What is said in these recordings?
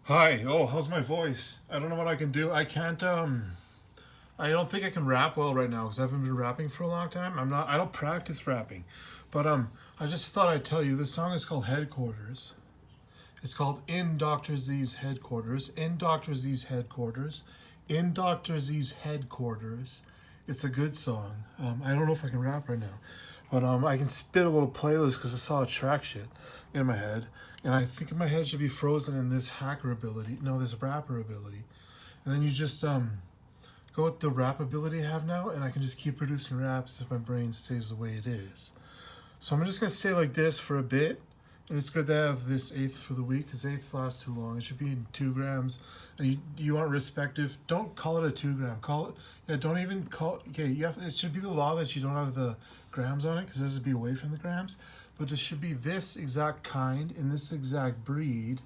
Hi. Oh, how's my voice? I don't know what I can do. I don't think I can rap well right now because I haven't been rapping for a long time. I don't practice rapping. But I just thought I'd tell you this song is called Headquarters. It's called In Dr. Z's Headquarters. In Dr. Z's Headquarters. In Dr. Z's Headquarters. It's a good song. I don't know if I can rap right now. But I can spit a little playlist because I saw a track shit in my head. And I think my head should be frozen in this hacker ability. No, this rapper ability. And then you just go with the rap ability I have now, and I can just keep producing raps if my brain stays the way it is. So I'm just going to stay like this for a bit. And it's good to have this eighth for the week because eighth lasts too long. It should be in 2 grams. And you want respective. Don't call it a 2 gram. Call it, yeah, don't even call, okay, it should be the law that you don't have the grams on it because this would be away from the grams. But it should be this exact kind in this exact breed.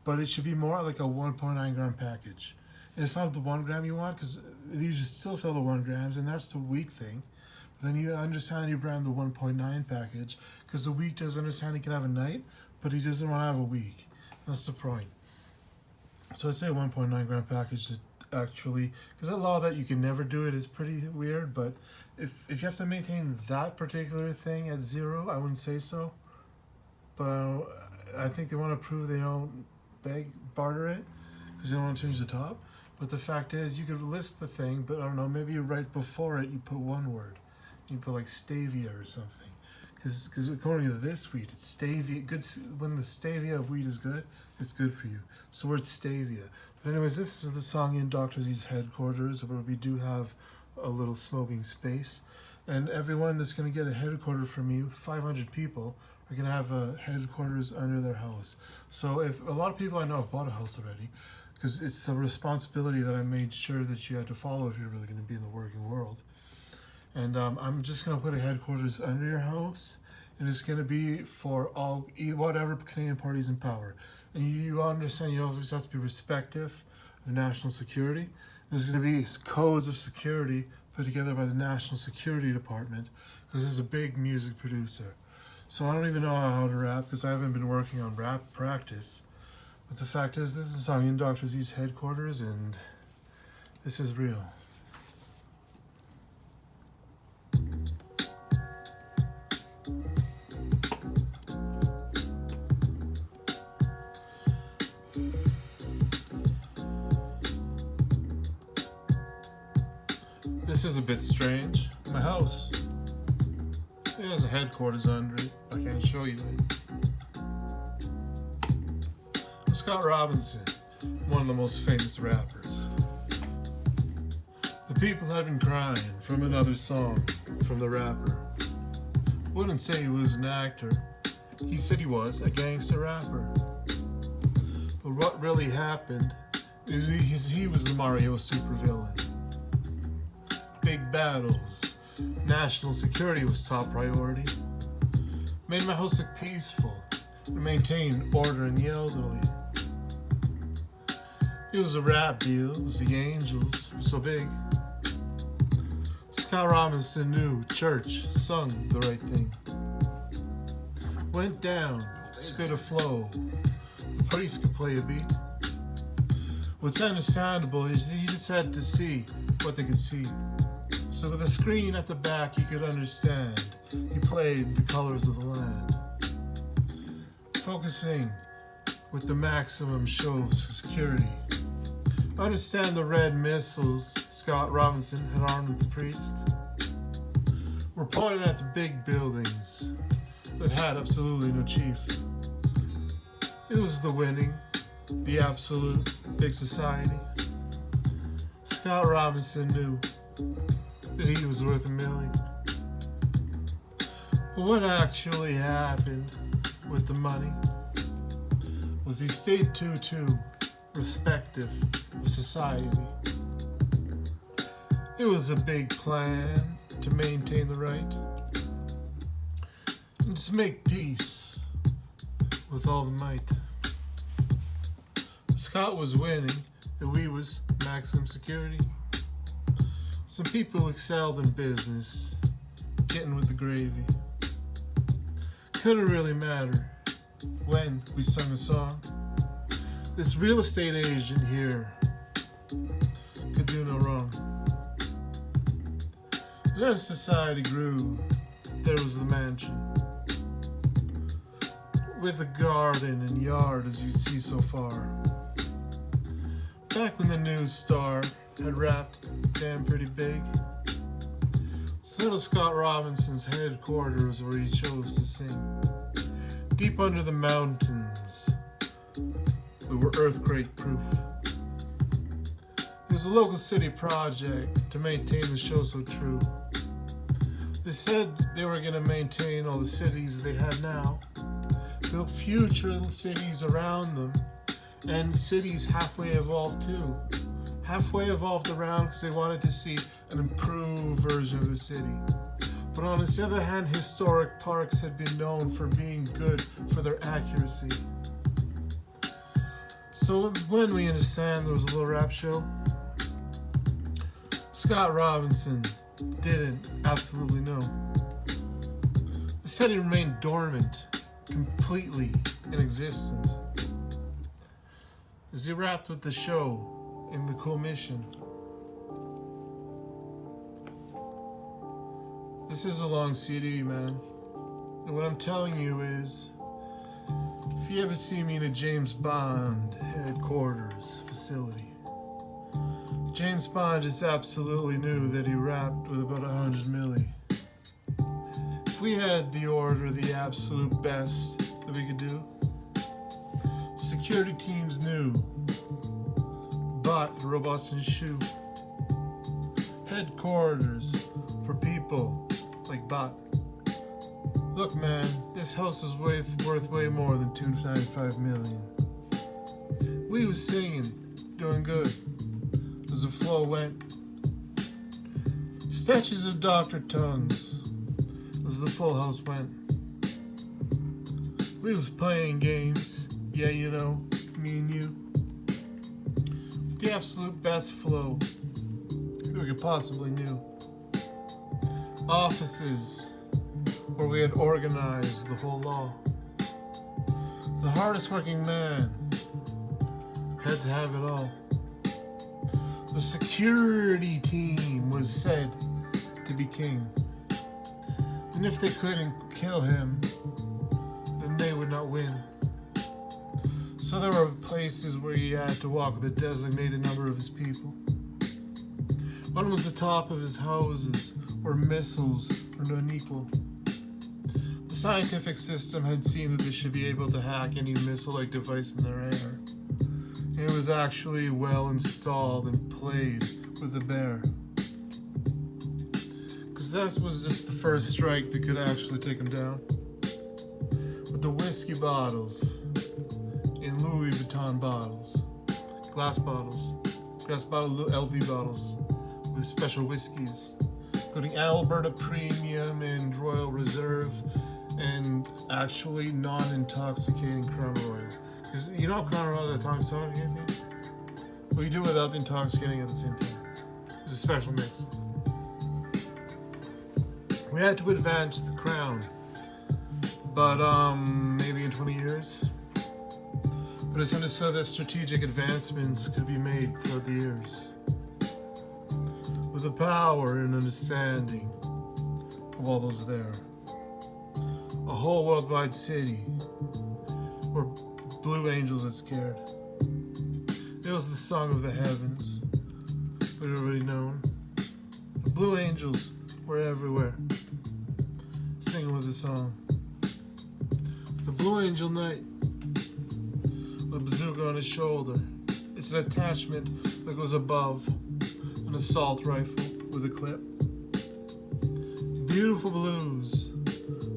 But it should be more like a 1.9 gram package. And it's not the 1 gram you want because they usually still sell the 1 grams and that's the weak thing. Then you understand you brand the 1.9 package because the weak doesn't understand he can have a night, but he doesn't want to have a week. That's the point. So I'd say 1.9 gram package to actually, because that law that you can never do it is pretty weird, but if you have to maintain that particular thing at 0, I wouldn't say so. But I think they want to prove they don't barter it because they don't want to change the top. But the fact is, you could list the thing, but I don't know, maybe right before it, you put one word. You put like stevia or something. Because according to this weed, it's stevia. Good. When the stevia of weed is good, it's good for you. So we're at stevia. But anyways, this is the song in Dr. Z's Headquarters, where we do have a little smoking space. And everyone that's going to get a headquarter from you, 500 people, are going to have a headquarters under their house. So if a lot of people I know have bought a house already, because it's a responsibility that I made sure that you had to follow if you're really going to be in the working world. And I'm just going to put a headquarters under your house, and it's going to be for all whatever Canadian party's in power. And you understand you always have to be respective of national security. There's going to be codes of security put together by the National Security Department because there's a big music producer. So I don't even know how to rap because I haven't been working on rap practice. But the fact is, this is a song in Dr. Z's Headquarters, and this is real. This is a bit strange. My house. It has a headquarters under it. I can't show you it. I'm Scott Robinson, one of the most famous rappers. The people had been crying from another song from the rapper. Wouldn't say he was an actor. He said he was a gangster rapper. But what really happened is he was the Mario supervillain. Big battles, national security was top priority. Made my house look peaceful and maintained order in the elderly. It was a rap deal, it was the Angels, were so big. Scott Robinson knew church sung the right thing. Went down, spit a flow, the priest could play a beat. What's understandable is he just had to see what they could see. So with a screen at the back, you could understand. He played the colors of the land. Focusing with the maximum show of security. Understand the red missiles Scott Robinson had armed with the priest. Were pointed at the big buildings that had absolutely no chief. It was the winning, the absolute big society. Scott Robinson knew that he was worth $1 million. But what actually happened with the money was he stayed too respective of society. It was a big plan to maintain the right and to make peace with all the might. Scott was winning and we was maximum security. Some people excelled in business, getting with the gravy. Couldn't really matter when we sung a song. This real estate agent here could do no wrong. And as society grew, there was the mansion, with a garden and yard as you see so far. Back when the news star had rapped damn pretty big, it's little Scott Robinson's headquarters where he chose to sing. Deep under the mountains that were earthquake proof. It was a local city project to maintain the show so true. They said they were going to maintain all the cities they had now, build future cities around them, and cities halfway evolved too. Halfway evolved around because they wanted to see an improved version of the city. But on the other hand, historic parks had been known for being good for their accuracy. So when we understand there was a little rap show, Scott Robinson didn't absolutely know. The city remained dormant, completely in existence. As he rapped with the show in the commission. This is a long CD, man. And what I'm telling you is, if you ever see me in a James Bond headquarters facility, James Bond just absolutely knew that he rapped with about 100 milli. If we had the order, the absolute best that we could do, security teams knew, but robots in shoe. Headquarters for people like Bot. Look, man, this house is worth way more than $295 million. We was singing, doing good, as the flow went. Statues of Dr. Tongues, as the full house went. We was playing games, yeah, you know, me and you. The absolute best flow that we could possibly knew. Offices where we had organized the whole law. The hardest working man had to have it all. The security team was said to be king. And if they couldn't kill him, then they would not win. So there were places where he had to walk with a designated number of his people. One was the top of his houses, where missiles were unequal. The scientific system had seen that they should be able to hack any missile-like device in their air. It was actually well installed and played with a bear. Because that was just the first strike that could actually take him down. With the whiskey bottles in Louis Vuitton bottles, glass bottle LV bottles with special whiskeys, including Alberta Premium and Royal Reserve, and actually non-intoxicating Crown Royal. Because you know Crown Royal is intoxicating? Well, you do it without the intoxicating at the same time. It's a special mix. We had to advance the crown, but maybe in 20 years. But it's understood that strategic advancements could be made throughout the years. With the power and understanding of all those there. A whole worldwide city where blue angels had scared. It was the song of the heavens, but already known. The blue angels were everywhere, singing with the song. The Blue Angel Knight, with a bazooka on his shoulder. It's an attachment that goes above an assault rifle with a clip. Beautiful blues,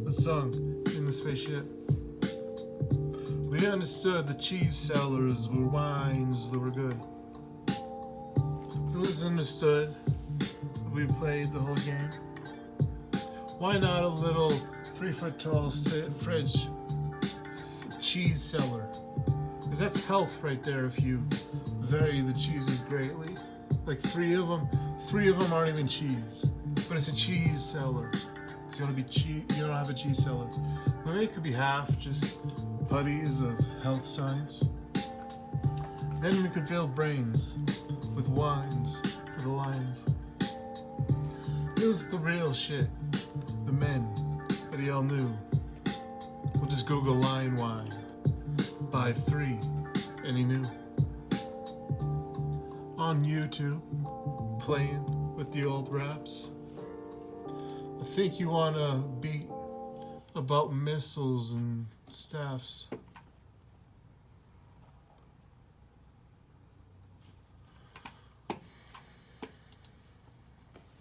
the song in the spaceship. We understood the cheese sellers were wines that were good. It was understood that we played the whole game. Why not a little 3-foot-tall fridge cheese seller? Because that's health right there if you vary the cheeses greatly. Like three of them aren't even cheese, but it's a cheese seller. So you want to be cheese, you don't have a cheese seller. Maybe it could be half just putties of health science. Then we could build brains with wines for the lines. It was the real shit. The men that he all knew. We'll just Google line wine. Buy 3, and he knew. On YouTube, playing with the old raps. I think you want a beat about missiles and staffs.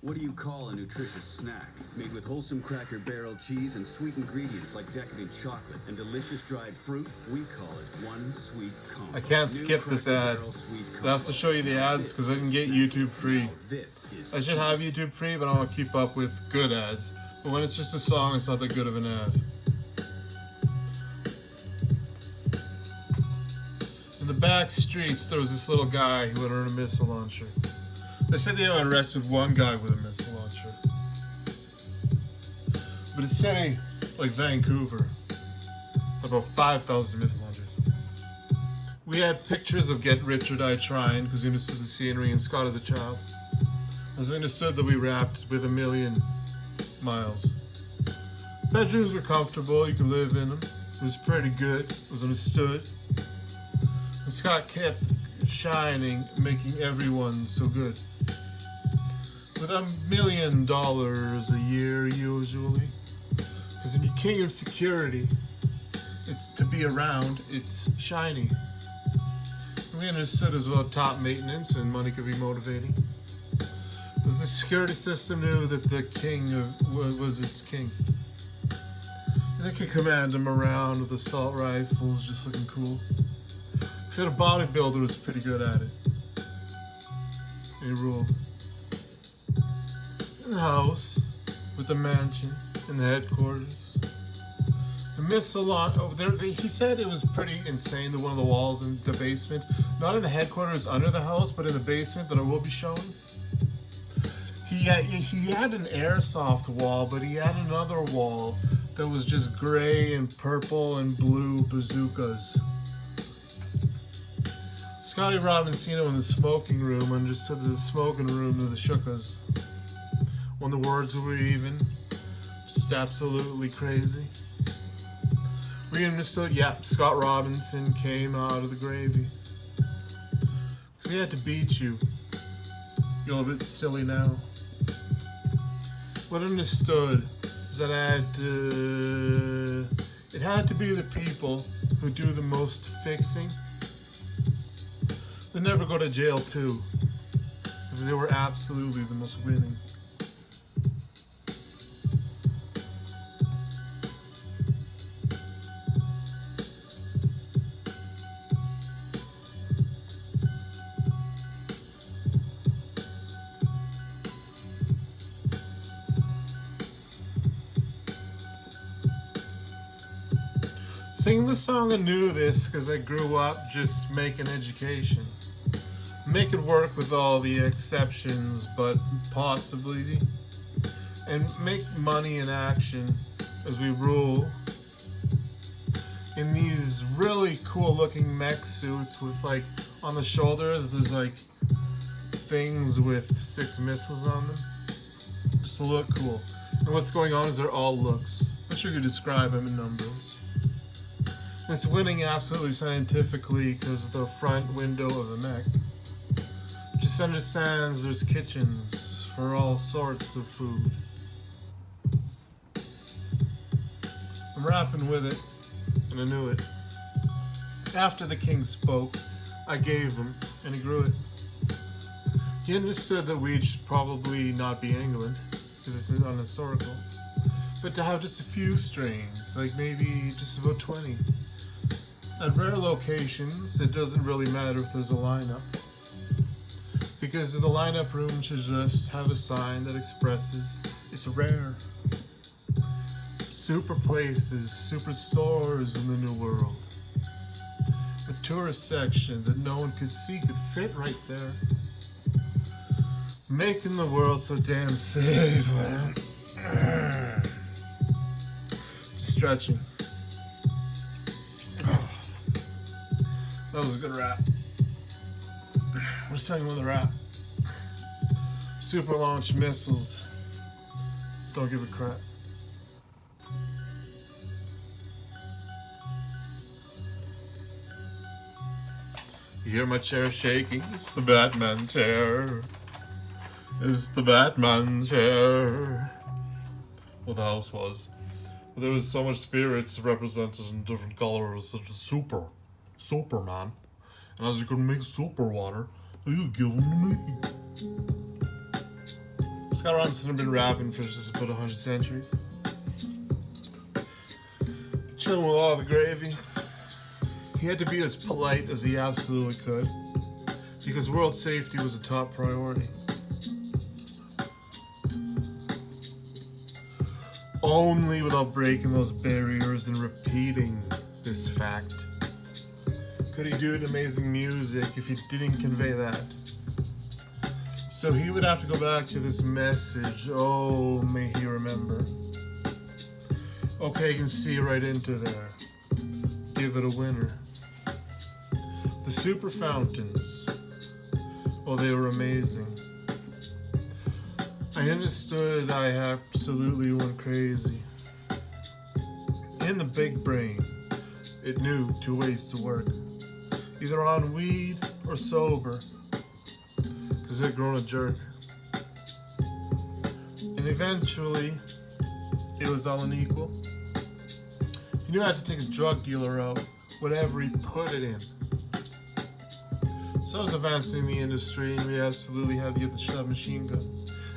What do you call a nutritious snack? Made with wholesome Cracker Barrel cheese and sweet ingredients like decadent chocolate and delicious dried fruit? We call it One Sweet Combo. I can't skip this ad. It has to show you the ads because I can get YouTube free. I should have YouTube free, but I want to keep up with good ads. But when it's just a song, it's not that good of an ad. In the back streets, there was this little guy who had earned a missile launcher. They said they had arrested one guy with a missile launcher. But it's city like Vancouver, about 5,000 missile launchers. We had pictures of Get Rich or Die Trying because we understood the scenery in Scott as a child. As we understood that we rapped with 1,000,000 miles. Bedrooms were comfortable, you could live in them. It was pretty good, it was understood. And Scott kept shining, making everyone so good. With $1 million a year, usually. Because when you're king of security, it's to be around, it's shiny. And we understood as well top maintenance and money could be motivating. Because the security system knew that the king was its king. And they could command him around with assault rifles, just looking cool. Except a bodybuilder was pretty good at it. And he ruled. In the house, with the mansion, in the headquarters. The missile launch, he said it was pretty insane, that one of the walls in the basement, not in the headquarters under the house, but in the basement that I will be showing. He had an airsoft wall, but he had another wall that was just gray and purple and blue bazookas. Scotty Robinsino in the smoking room understood the smoking room of the shookas. When the words were even, just absolutely crazy. We understood, yep, Scott Robinson came out of the gravy. Because he had to beat you. You're a bit silly now. What I understood is that it had to be the people who do the most fixing. They never go to jail too. Because they were absolutely the most winning. Singing the song, I knew this because I grew up just making education. Make it work with all the exceptions, but possibly. And make money in action as we rule. In these really cool looking mech suits with like, on the shoulders, there's like things with 6 missiles on them. Just to look cool. And what's going on is they're all looks. I'm sure you could describe them in numbers. It's winning absolutely scientifically because of the front window of the mech. Just understands there's kitchens for all sorts of food. I'm rapping with it, and I knew it. After the king spoke, I gave him, and he grew it. He understood that weed should probably not be England, because it's unhistorical, but to have just a few strains, like maybe just about 20. At rare locations, it doesn't really matter if there's a lineup, because the lineup room should just have a sign that expresses it's rare. Super places, super stores in the new world. A tourist section that no one could see could fit right there. Making the world so damn safe. Stretching. That was a good rap. We're selling with a rap. Super launch missiles. Don't give a crap. You hear my chair shaking? It's the Batman chair. It's the Batman chair. Well, the house was. But there was so much spirits represented in different colors, such as Superman. And as you could make super water, you give them to me. Scott Robinson had been rapping for just about 100 centuries. Chilling with all the gravy. He had to be as polite as he absolutely could, because world safety was a top priority. Only without breaking those barriers and repeating this fact could he do amazing music if he didn't convey that. So he would have to go back to this message. Oh, may he remember. Okay, you can see right into there. Give it a winner. The super fountains. Oh, they were amazing. I understood I absolutely went crazy. In the big brain, it knew 2 ways to work. Either on weed or sober. Because it had grown a jerk. And eventually, it was all unequal. He knew how to take his drug dealer out, whatever he put it in. So I was advancing in the industry, and we absolutely had to get the submachine gun.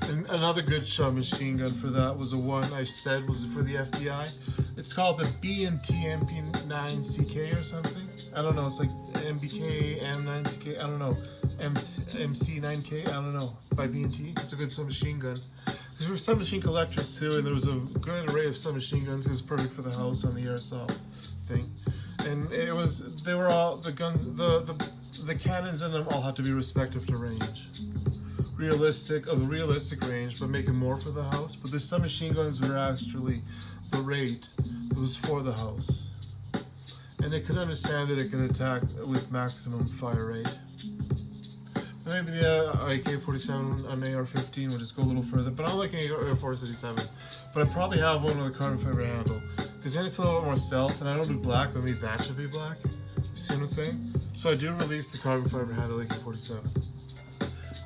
And another good submachine gun for that was the one I said was for the FBI. It's called the B&T MP9CK or something. I don't know. It's like MBK M9CK. I don't know. MC9K. I don't know. By B&T. It's a good submachine gun. Because we were submachine collectors too, and there was a good array of submachine guns. It was perfect for the house on the airsoft thing. And it was. They were all the guns. The cannons in them all had to be respective to range. Realistic range, but making more for the house. But the submachine guns were actually the rate that was for the house, and they could understand that it could attack with maximum fire rate. And maybe the AK-47 on AR-15 would just go a little further, but I don't like an AR-477. But I probably have one with a carbon fiber handle, because then it's a little bit more stealth, and I don't do black, but maybe that should be black. You see what I'm saying? So I do release the carbon fiber handle AK-47.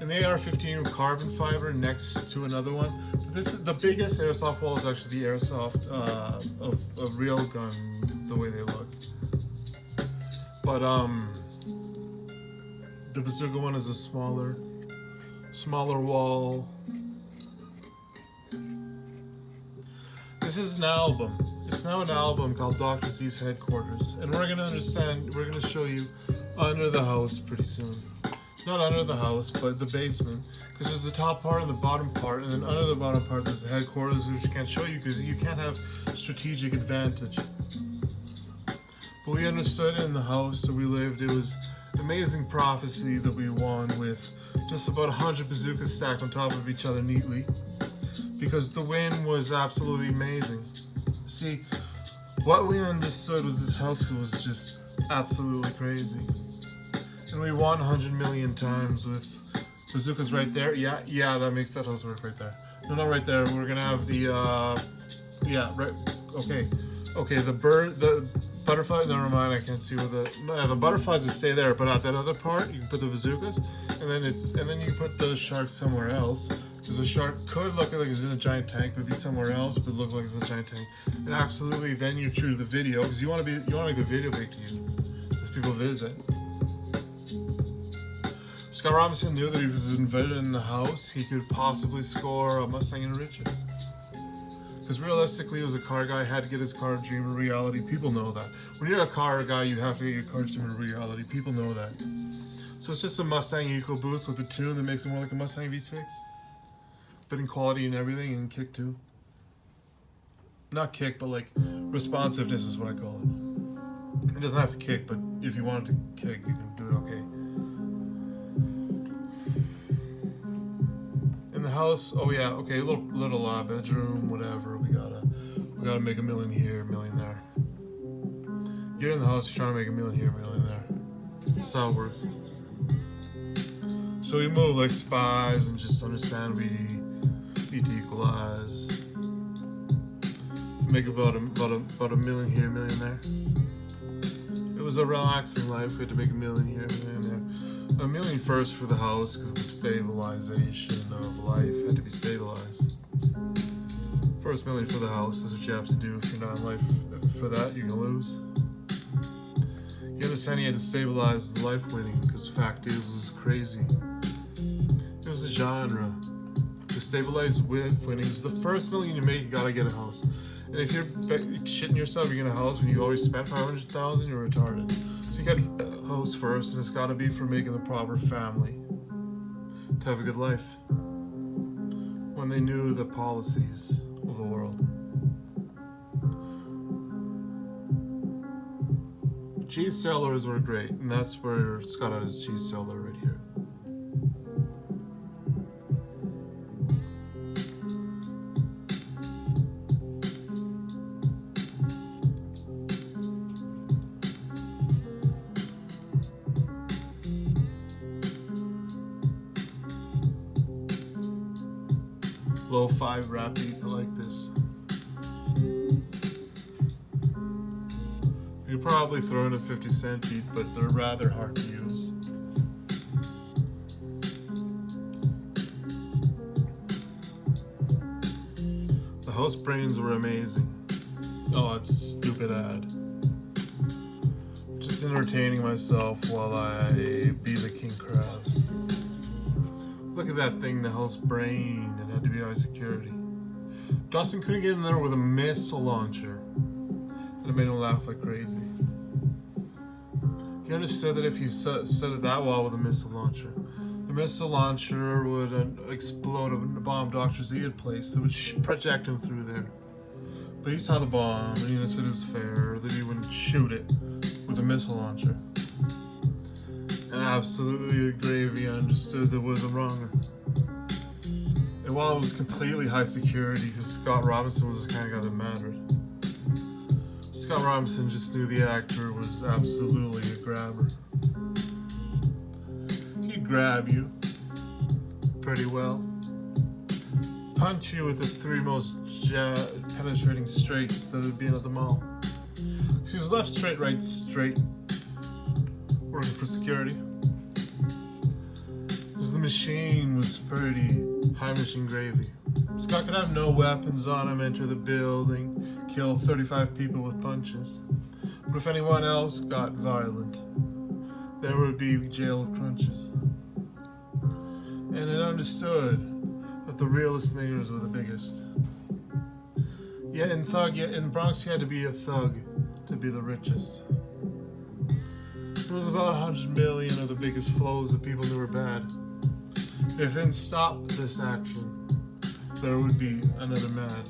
And the AR-15 with carbon fiber next to another one. But the biggest airsoft wall is actually the airsoft of real gun, the way they look. But the bazooka one is a smaller wall. This is an album. It's now an album called Dr. Z's Headquarters, and we're gonna show you under the house pretty soon. Not under the house, but the basement. Because there's the top part and the bottom part, and then under the bottom part there's the headquarters, which I can't show you because you can't have strategic advantage. But we understood in the house that we lived, it was amazing prophecy that we won with just about 100 bazookas stacked on top of each other neatly. Because the win was absolutely amazing. See, what we understood was this house was just absolutely crazy. And we won 100 million times with bazookas right there. Yeah, that makes that house work right there. No, not right there. We're gonna have the, right, okay, the butterflies, never mind, I can't see where the butterflies would stay there, but at that other part, you can put the bazookas, and then you put the shark somewhere else, because the shark could look like it's in a giant tank, but be somewhere else, but look like it's in a giant tank. And absolutely, then you're true to the video, because you want to make the video big to you, as people visit. Scott Robinson knew that if he was invited in the house, he could possibly score a Mustang and riches. Because realistically, he was a car guy, had to get his car dream a reality. People know that. When you're a car guy, you have to get your car dream a reality. People know that. So it's just a Mustang EcoBoost with a tune that makes it more like a Mustang V6. But in quality and everything, and kick too. Not kick, but like responsiveness is what I call it. It doesn't have to kick, but if you want it to kick, you can do it okay. In the house, oh yeah, okay, little bedroom, whatever. We gotta make $1 million here, $1 million there. You're in the house, you're trying to make $1 million here, $1 million there. That's how it works. So we move like spies and just understand we need to equalize. Make about a million here, a million there. It was a relaxing life. We had to make a million here, a million there. A million first for the house because the stabilization of life had to be stabilized. First million for the house is what you have to do. If you're not in life for that, you're gonna lose. You understand you had to stabilize the life winning because Fact Deals was crazy. It was a genre. To stabilize with winnings, the first million you make, you gotta get a house. And if you're shitting yourself, you're getting a house when you always spent $500,000, you're retarded. So you gotta get a house first, and it's gotta be for making the proper family to have a good life. When they knew the policies of the world. Cheese sellers were great, and that's where Scott had his cheese seller right here. Lo-fi rap beat, I like this. You could probably throw in a 50-cent beat, but they're rather hard to use. The house brains were amazing. Oh, it's a stupid ad. Just entertaining myself while I be the king crab. Look at that thing, the house brain. It had to be high security. Dawson couldn't get in there with a missile launcher. And it made him laugh like crazy. He understood that if you set it that well with a missile launcher, the missile launcher would explode a bomb Dr. Z had placed that would project him through there. But he saw the bomb and he understood it was fair that he wouldn't shoot it with a missile launcher. And absolutely Gravy understood that wasn't wrong. And while it was completely high security, because Scott Robinson was the kind of guy that mattered, Scott Robinson just knew the actor was absolutely a grabber. He'd grab you pretty well, punch you with the three most penetrating straights that had been at the mall. So he was left straight, right straight, working for security. Because the machine was pretty high machine gravy. Scott could have no weapons on him, enter the building, kill 35 people with punches. But if anyone else got violent, there would be jail with crunches. And it understood that the realest niggers were the biggest. Yet in Bronx, you had to be a thug to be the richest. There was about 100 million of the biggest flows that people knew were bad. If it didn't stop this action, there would be another mad.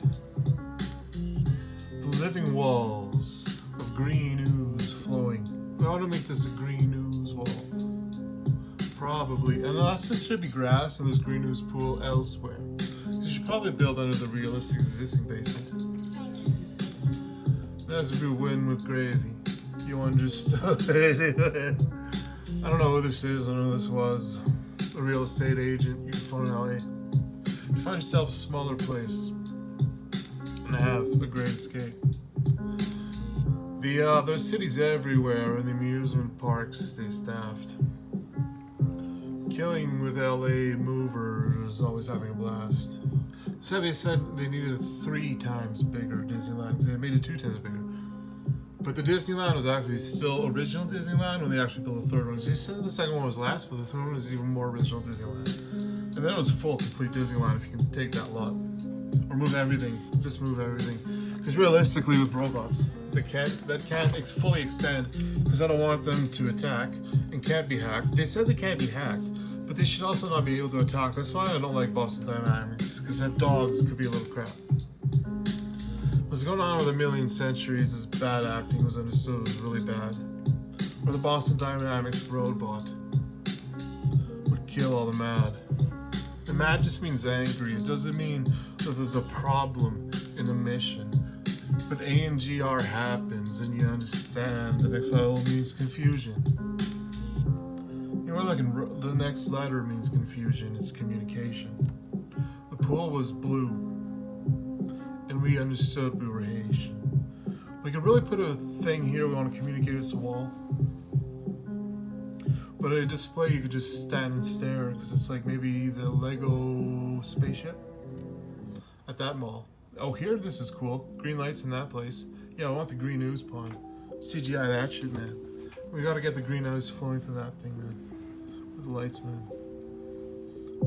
The living walls of green ooze flowing. I want to make this a green ooze wall. Probably. Unless there should be grass in this green ooze pool elsewhere. You should probably build under the realistic existing basement. That's a good win with Gravy. You understood. I don't know who this is. I don't know who this was. A real estate agent. You can phone in LA. You find yourself a smaller place and have a great escape. There's cities everywhere, and the amusement parks stay staffed. Killing with LA movers, always having a blast. So they said they needed a 3 times bigger Disneyland because they made it 2 times bigger. But the Disneyland was actually still original Disneyland when they actually built the third one. So they said the second one was last, but the third one was even more original Disneyland. And then it was full, complete Disneyland if you can take that lot. Or move everything. Just move everything. Because realistically with robots, that can't fully extend because I don't want them to attack and can't be hacked. They said they can't be hacked, but they should also not be able to attack. That's why I don't like Boston Dynamics, because that dogs could be a little crap. What's going on with a million centuries is bad acting was understood was really bad. Or the Boston Dynamics robot would kill all the mad. And mad just means angry. It doesn't mean that there's a problem in the mission. But ANGR happens and you understand the next level means confusion. You And we're looking, the next letter means confusion, it's communication. The pool was blue, and we understood we were Haitian. We could really put a thing here, we want to communicate as a wall. But at a display, you could just stand and stare, because it's like maybe the Lego spaceship at that mall. Oh, here, this is cool. Green lights in that place. Yeah, I want the green ooze pond. CGI that shit, man. We gotta get the green ooze flowing through that thing, man. With the lights, man.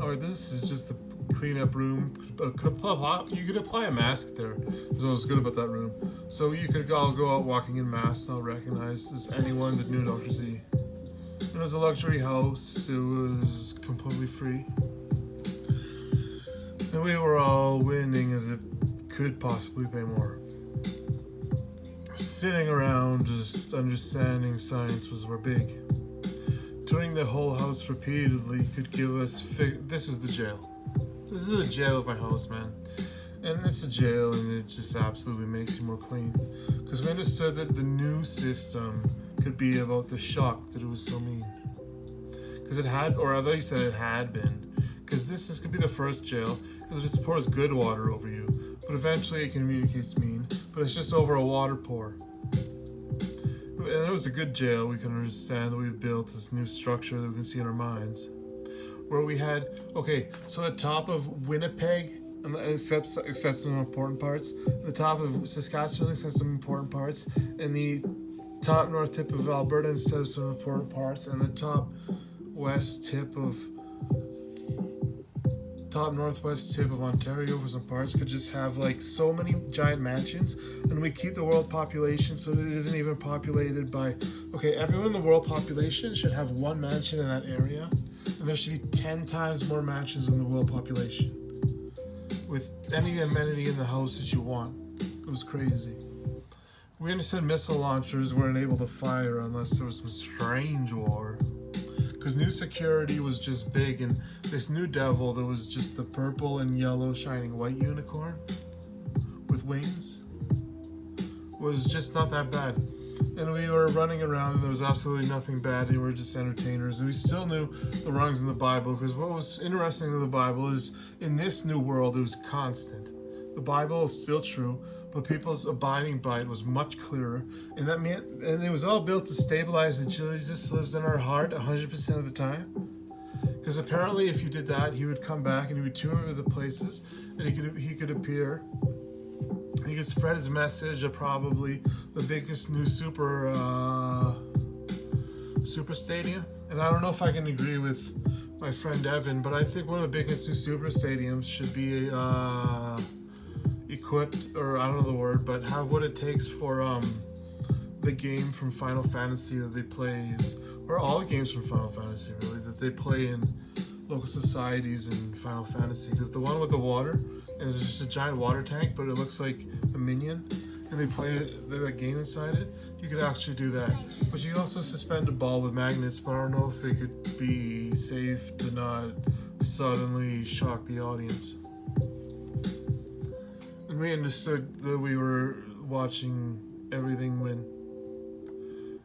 Alright, this is just the cleanup room. You could apply a mask there. That's what was good about that room. So you could all go out walking in masks, not recognized as anyone that knew Dr. Z. It was a luxury house. It was completely free. And we were all winning as it could possibly pay more. Sitting around just understanding science was our big. Touring the whole house repeatedly could give us this is the jail. This is the jail of my house, man. And it's a jail, and it just absolutely makes you more clean. Because we understood that the new system could be about the shock that it was so mean. Because it had, or I thought you said it had been. Because this could be the first jail. It'll just pours good water over you. But eventually it communicates mean. But it's just over a water pour. And it was a good jail. We can understand that we've built this new structure that we can see in our minds. Where we had, okay, so the top of Winnipeg, except some important parts. The top of Saskatchewan except some important parts. And the top north tip of Alberta instead of some important parts. And the top northwest tip of Ontario for some parts could just have like so many giant mansions, and we keep the world population so that it isn't even populated by, okay, everyone in the world population should have one mansion in that area, and there should be 10 times more mansions in the world population with any amenity in the house that you want. It was crazy. We understood missile launchers weren't able to fire unless there was some strange war. Because new security was just big, and this new devil that was just the purple and yellow shining white unicorn with wings was just not that bad. And we were running around, and there was absolutely nothing bad, and we were just entertainers. And we still knew the wrongs in the Bible, because what was interesting with the Bible is in this new world it was constant. The Bible is still true, but people's abiding by it was much clearer, and that meant, and it was all built to stabilize that Jesus lives in our heart 100% of the time. Because apparently, if you did that, he would come back and he would tour the places, and he could appear. And he could spread his message at probably the biggest new super stadium. And I don't know if I can agree with my friend Evan, but I think one of the biggest new super stadiums should be equipped, or I don't know the word, but have what it takes for the game from Final Fantasy that they play, or all the games from Final Fantasy really, that they play in local societies in Final Fantasy. Because the one with the water is just a giant water tank, but it looks like a minion, and they play that game inside it. You could actually do that, but you also suspend a ball with magnets, but I don't know if it could be safe to not suddenly shock the audience. And we understood that we were watching everything win.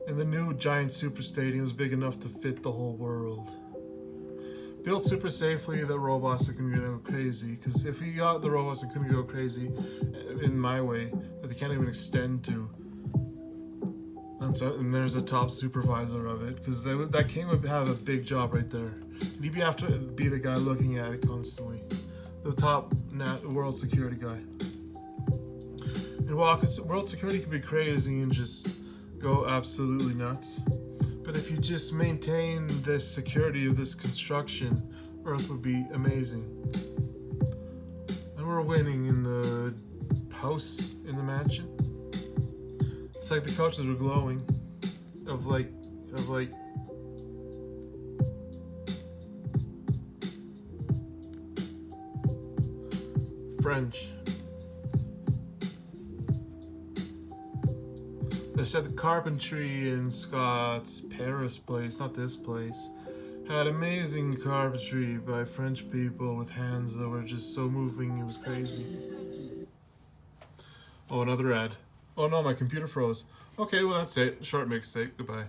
And the new giant super stadium was big enough to fit the whole world. Built super safely that robots that couldn't go crazy. Because if we got the robots that couldn't go crazy in my way, that they can't even extend to, and there's a top supervisor of it, because that king would have a big job right there. And he'd have to be the guy looking at it constantly. The top world security guy. And while world security can be crazy and just go absolutely nuts, but if you just maintain the security of this construction, Earth would be amazing. And we're winning in the house, in the mansion. It's like the couches were glowing of like French. They said the carpentry in Scott's Paris place, not this place, had amazing carpentry by French people with hands that were just so moving, it was crazy. Oh, another ad. Oh no, my computer froze. Okay, well that's it. Short mixtape. Goodbye.